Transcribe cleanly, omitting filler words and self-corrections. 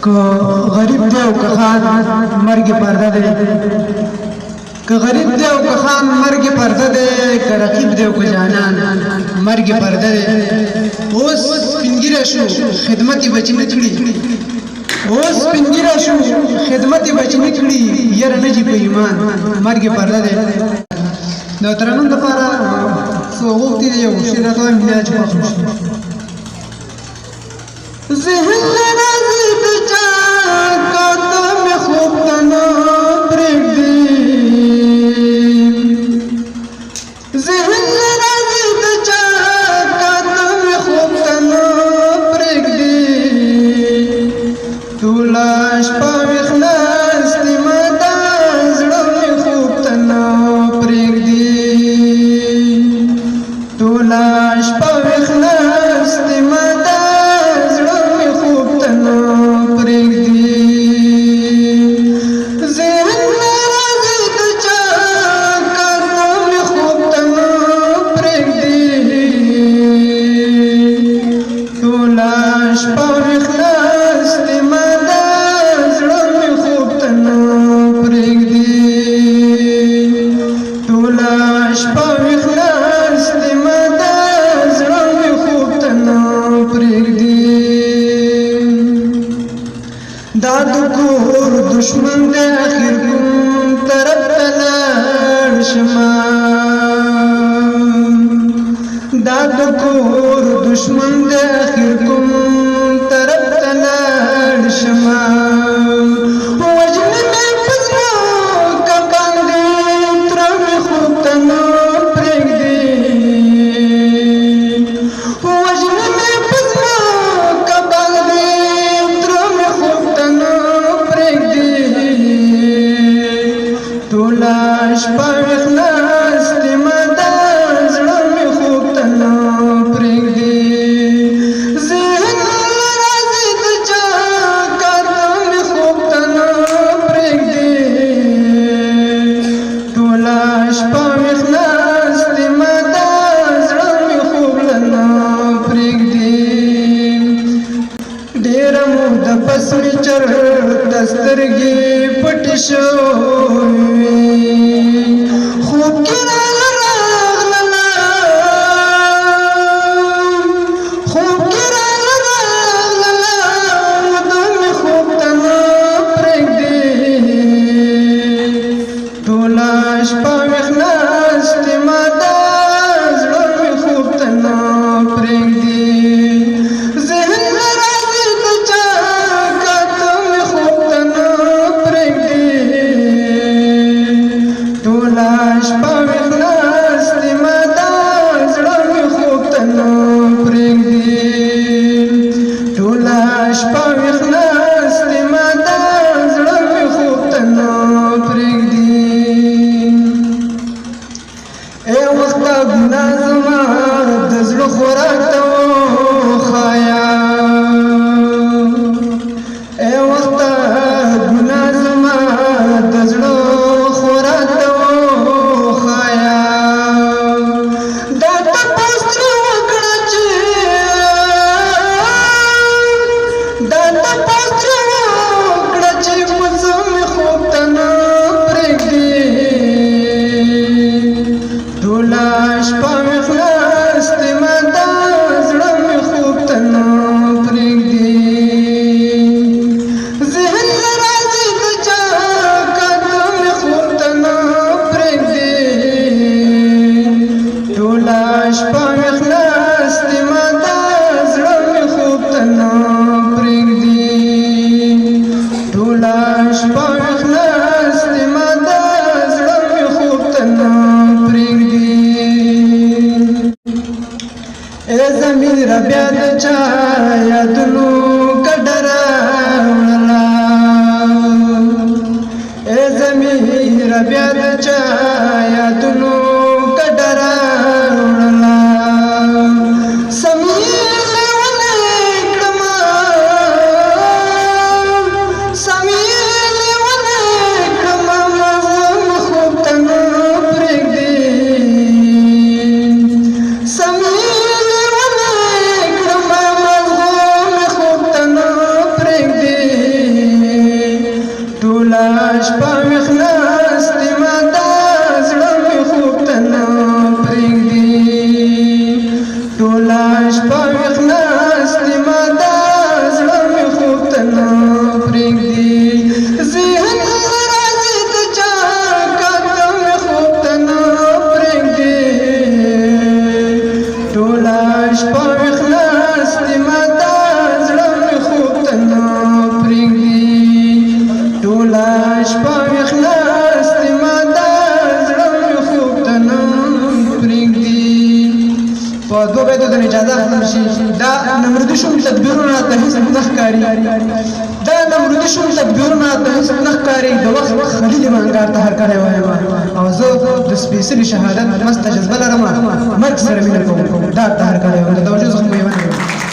که غریب دی او که خان مرګ پرده دی، که غریب دی او که خان مرګ پرده دی، که رقیب دی او که جانان مرګ پرده دی. اوس سپینګیره شو خدمت یې بچ نه کړي، اوس سپینګیره شو خدمت یې بچ نه کړي، یره نه جي په ایمان مرګ پرده دی. د ترنم دپاره څه غوښتي دی یو شعر راته وایم بیا چې خوښ شي. ذهن راځي د چا کاته مې خوب ته نه پرېږدي، ذهن راځي د چا کاته مې خوب ته نه پرېږدي، ټوله شپه ویښ ناستې ما دا زړه مې خوب ته نه پرېږدي، ټوله شپه ویښ ناستې ما دا دا د کور دشمن دی اخر کوم طرف ته لاړ شمه، دا د کور دشمن دی اخر کوم طرف ته لاړ شمه، وژنې مې په ځمکه باندې تره مې خوب ته نه پرېږدي، وژنې مې په ځمکه باندې ټوله شپه ویښ ناستې ما دا زړه مې خوب ته نه پرېږدي، ذهن راځي د چا کار ته مې خوب ته نه پرېږدي، ټوله شپه ویښ ناستې ما دا زړه مې خوب نه پرېږدي، ډېره موده پس مې چېرته سترګې پټې شوې، خوب کې راغلله خوب کې راغلله دا مې خوب ته نه پرېږدي، ټوله شپه ویښ ناستې ما دا زړه مې خوب ته نه پرېږدي، ذهن راځي د چا کاته مې خوب ته نه پرېږدي، ټوله شپه ویښ ناستې ما دا زړه مې خوب ته نه پرېږدي، ټوله شپه ویښ ناستې ما دا زړه مې خوب ته نه پرېږدي. ای وخته ګناه زما د زړه خوراک ته وښایه، ای وخته ګناه زما د زړه خوراک ته وښایه، دا تپوس ترې وکړه چې دا تپوس ترې وکړه نخکاری دا نمرودي شوم تدبیرونه د هیڅ نخکاری د وخت خلیل منګار ته هر کړی وایم او زه د سپېڅلي شهادت مست جذبه لرم مرګ سره مینه کوم دا ته هر کړی وایم د توجه څخه مې ونه